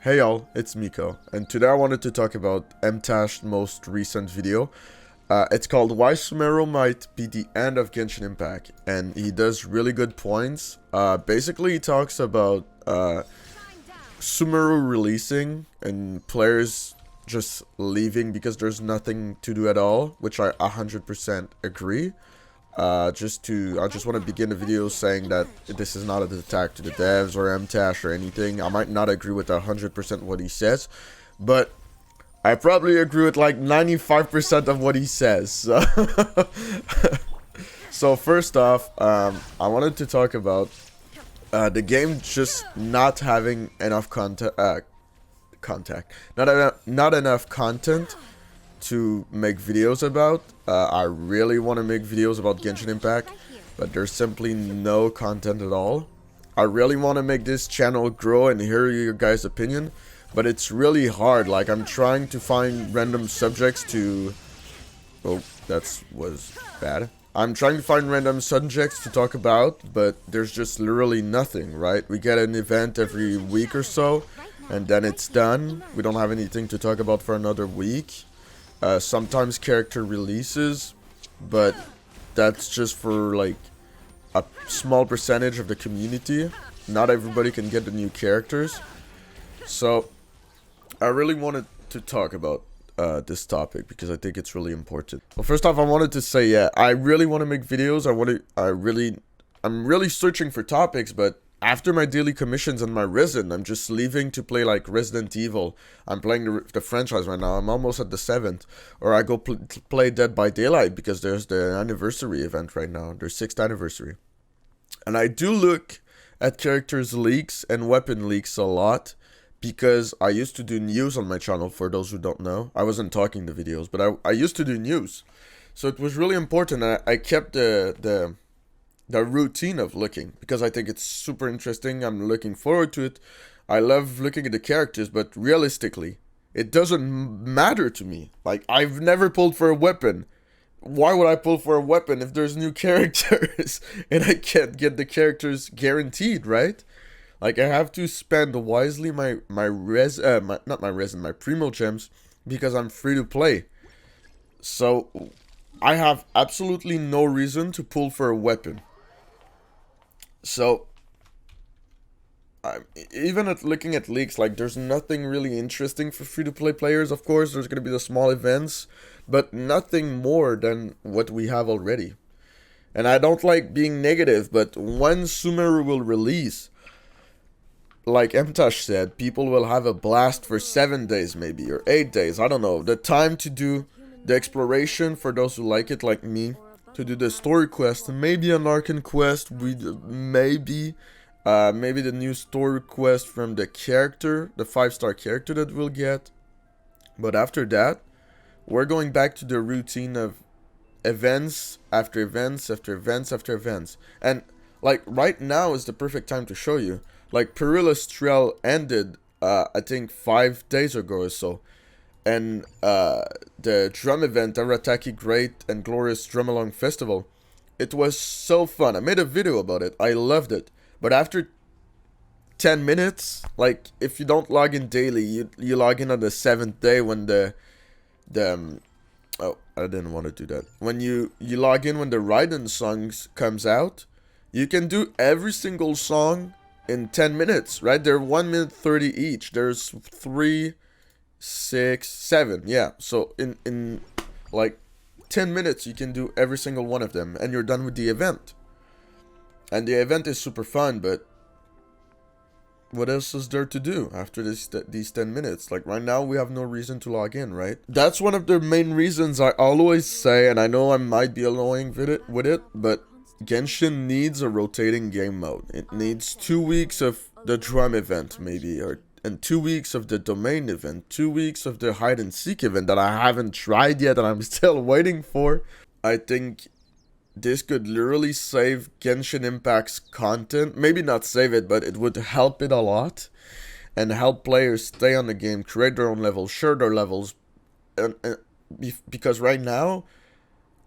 Hey y'all, it's Miko, and today I wanted to talk about Mtashed's most recent video. It's called Why Sumeru Might Be the End of Genshin Impact, and he does really good points. Basically he talks about Sumeru releasing and players just leaving because there's nothing to do at all, which I 100% agree. I just want to begin the video saying that this is not an attack to the devs or Mtashed or anything. I might not agree with 100% what he says, but I probably agree with like 95% of what he says. So first off, I wanted to talk about the game just not having enough not enough content to make videos about. I really want to make videos about Genshin Impact, but there's simply no content at all. I really want to make this channel grow and hear your guys' opinion, but it's really hard. Like, I'm trying to find random subjects to... Oh, that was bad. I'm trying to find random subjects to talk about, but there's just literally nothing, right? We get an event every week or so, and then it's done. We don't have anything to talk about for another week. Sometimes character releases, but that's just for like a small percentage of the community. Not everybody can get the new characters. So I really wanted to talk about this topic because I think it's really important. Well, first off, I wanted to say, yeah, I really want to make videos. I'm really searching for topics, but after my daily commissions and my resin, I'm just leaving to play like Resident Evil. I'm playing the franchise right now. I'm almost at the 7th. Or I go play Dead by Daylight because there's the anniversary event right now. Their 6th anniversary. And I do look at characters leaks and weapon leaks a lot because I used to do news on my channel, for those who don't know. I wasn't talking the videos, but I used to do news. So it was really important. I kept the routine of looking because I think it's super interesting. I'm looking forward to it. I love looking at the characters, but realistically, it doesn't matter to me. Like, I've never pulled for a weapon. Why would I pull for a weapon if there's new characters and I can't get the characters guaranteed, right? Like, I have to spend wisely my primo gems because I'm free to play. So I have absolutely no reason to pull for a weapon. So, even at looking at leaks, like, there's nothing really interesting for free-to-play players. Of course, there's going to be the small events, but nothing more than what we have already. And I don't like being negative, but when Sumeru will release, like Mtashed said, people will have a blast for 7 days maybe, or 8 days, I don't know. The time to do the exploration, for those who like it, like me, to do the story quest, maybe an Arcane quest, maybe the new story quest from the character, the 5-star character that we'll get. But after that, we're going back to the routine of events after events after events after events. And like right now is the perfect time to show you. Like Perilous Trail ended, I think 5 days ago or so. And the drum event, Arataki Great and Glorious Drum Along Festival, it was so fun. I made a video about it. I loved it. But after 10 minutes, like, if you don't log in daily, you log in on the 7th day when oh, I didn't want to do that. When you log in when the Raiden songs comes out, you can do every single song in 10 minutes, right? They're 1 minute 30 each. There's 3, 6, 7, yeah. So in like 10 minutes you can do every single one of them and you're done with the event. And the event is super fun, but what else is there to do after these 10 minutes? Like right now we have no reason to log in, right? That's one of the main reasons I always say, and I know I might be annoying with it, but Genshin needs a rotating game mode. It needs 2 weeks of the drum event maybe, and 2 weeks of the domain event, 2 weeks of the hide and seek event that I haven't tried yet and I'm still waiting for. I think this could literally save Genshin Impact's content. Maybe not save it, but it would help it a lot. And help players stay on the game, create their own levels, share their levels. Because right now,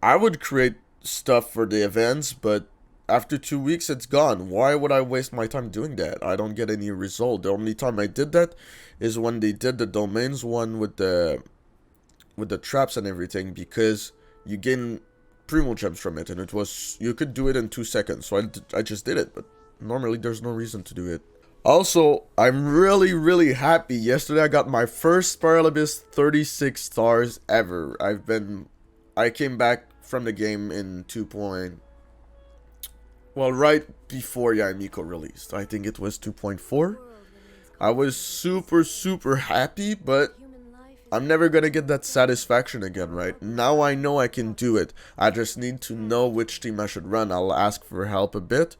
I would create stuff for the events, but after 2 weeks it's gone. Why would I waste my time doing that? I don't get any result. The only time I did that is when they did the domains one with the traps and everything, because you gain primo gems from it, and it was, you could do it in 2 seconds. So I just did it, but normally there's no reason to do it. Also, I'm really happy. Yesterday I got my first Spiral Abyss 36 stars ever. I came back from the game in right before Yaimiko released. I think it was 2.4. I was super happy, but I'm never gonna get that satisfaction again, right? Now I know I can do it. I just need to know which team I should run. I'll ask for help a bit,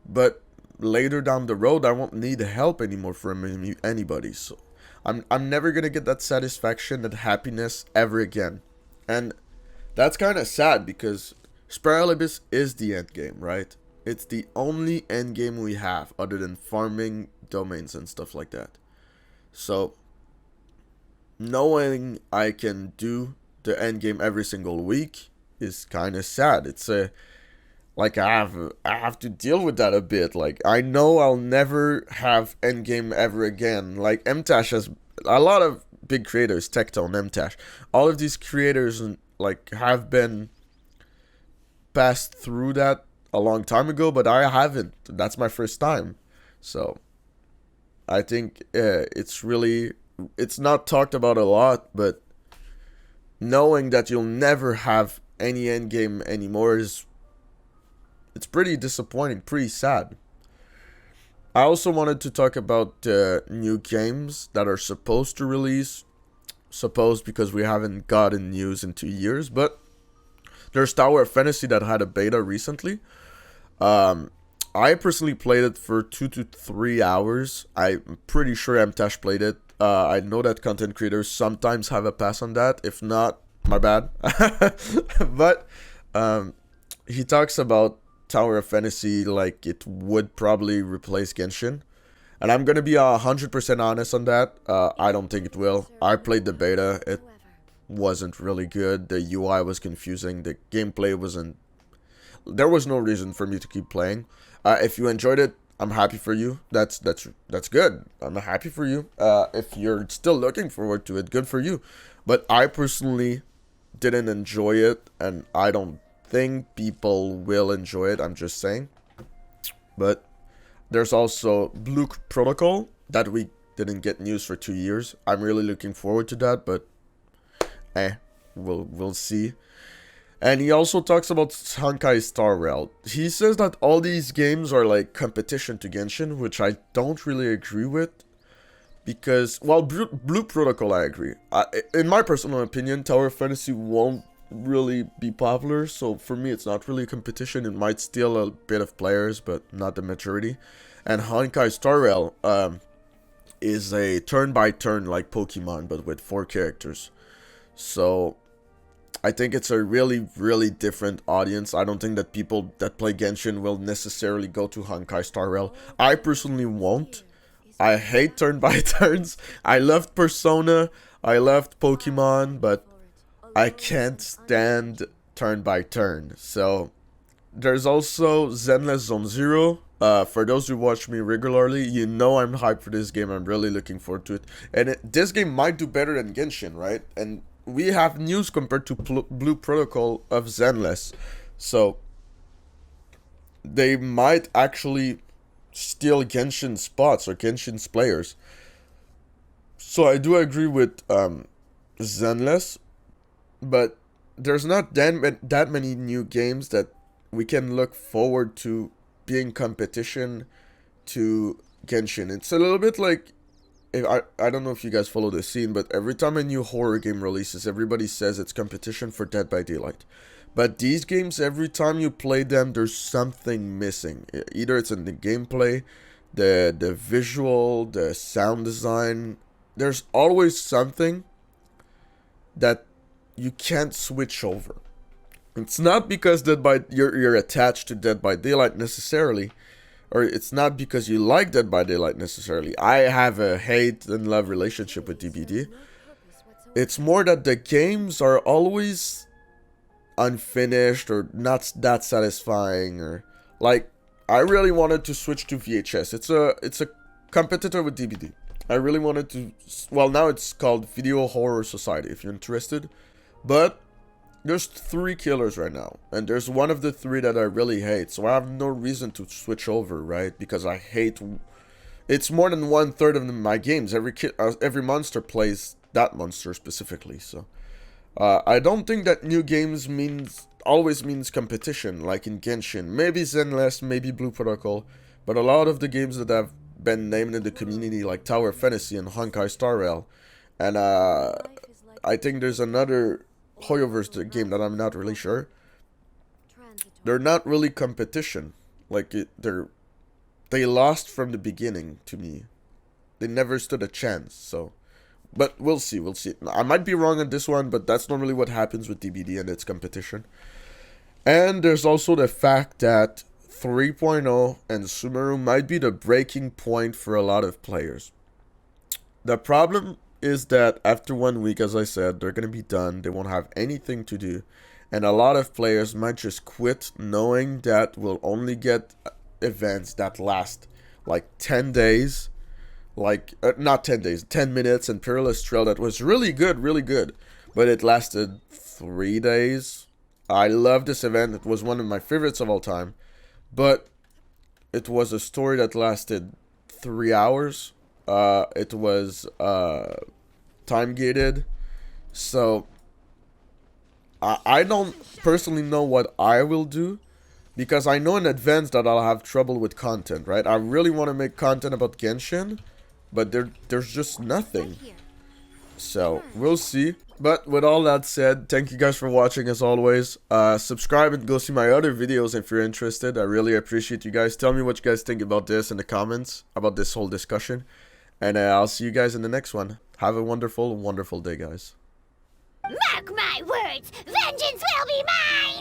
but later down the road I won't need help anymore from anybody. So I'm never gonna get that satisfaction, that happiness ever again. And that's kind of sad, because Spiral Abyss is the end game, right? It's the only end game we have other than farming domains and stuff like that. So knowing I can do the end game every single week is kind of sad. It's like I have to deal with that a bit. Like, I know I'll never have end game ever again. Like, Mtashed has a lot of big creators, Tectone, Mtashed, all of these creators like have been passed through that a long time ago, but I haven't. That's my first time. So I think it's not talked about a lot, but knowing that you'll never have any end game anymore it's pretty disappointing, pretty sad. I also wanted to talk about new games that are supposed to release. Supposed, because we haven't gotten news in 2 years, but there's Tower of Fantasy that had a beta recently. I personally played it for 2 to 3 hours. I'm pretty sure Mtashed played it. I know that content creators sometimes have a pass on that. If not, my bad. But he talks about Tower of Fantasy like it would probably replace Genshin. And I'm going to be 100% honest on that. I don't think it will. I played the beta. It wasn't really good. The UI was confusing. The gameplay wasn't... There was no reason for me to keep playing. If you enjoyed it, I'm happy for you. That's good. I'm happy for you. If you're still looking forward to it, good for you. But I personally didn't enjoy it, and I don't think people will enjoy it. I'm just saying. But there's also Blue Protocol that we didn't get news for 2 years. I'm really looking forward to that, but we'll see. And he also talks about Honkai Star Rail. He says that all these games are like competition to Genshin, which I don't really agree with. Because, well, Blue Protocol, I agree. In my personal opinion, Tower of Fantasy won't really be popular. So for me, it's not really a competition. It might steal a bit of players, but not the majority. And Honkai Star Rail is a turn-by-turn like Pokemon, but with 4 characters. So I think it's a really different audience. I don't think that people that play Genshin will necessarily go to Honkai Star Rail. I personally won't. I hate turn-by-turns. I loved Persona. I loved Pokemon, but I can't stand turn-by-turn. So there's also Zenless Zone Zero. For those who watch me regularly, you know I'm hyped for this game. I'm really looking forward to it. And this game might do better than Genshin, right? And we have news compared to Blue Protocol of Zenless. So they might actually steal Genshin spots or Genshin's players. So I do agree with Zenless, but there's not that many new games that we can look forward to being competition to Genshin. It's a little bit like, I don't know if you guys follow the scene, but every time a new horror game releases, everybody says it's competition for Dead by Daylight. But these games, every time you play them, there's something missing. Either it's in the gameplay, the visual, the sound design. There's always something that you can't switch over. It's not because you're attached to Dead by Daylight necessarily, or it's not because you like Dead by Daylight necessarily. I have a hate and love relationship with DBD. It's more that the games are always unfinished or not that satisfying, or Like, I really wanted to switch to VHS. It's a competitor with DVD. I really wanted to, well, now it's called Video Horror Society if you're interested. But there's 3 killers right now, and there's one of the 3 that I really hate, so I have no reason to switch over, right? Because I hate, it's more than 1/3 of my games. Every monster plays that monster specifically, so I don't think that new games always means competition, like in Genshin. Maybe Zenless, maybe Blue Protocol, but a lot of the games that have been named in the community, like Tower Fantasy and Honkai Star Rail, and I think there's another Hoyoverse game that I'm not really sure. They're not really competition. Like, they lost from the beginning to me. They never stood a chance, so. But we'll see. I might be wrong on this one, but that's normally what happens with DBD and its competition. And there's also the fact that 3.0 and Sumeru might be the breaking point for a lot of players. The problem is that after 1 week, as I said, they're going to be done. They won't have anything to do. And a lot of players might just quit knowing that we'll only get events that last like 10 days. Like, not 10 days, 10 minutes, and Perilous Trail that was really good, but it lasted 3 days. I love this event. It was one of my favorites of all time, but it was a story that lasted 3 hours. It was time gated, so I don't personally know what I will do, because I know in advance that I'll have trouble with content, right? I really want to make content about Genshin, but there's just nothing. So, we'll see. But with all that said, thank you guys for watching as always. Subscribe and go see my other videos if you're interested. I really appreciate you guys. Tell me what you guys think about this in the comments, about this whole discussion. And I'll see you guys in the next one. Have a wonderful, wonderful day, guys. Mark my words, vengeance will be mine!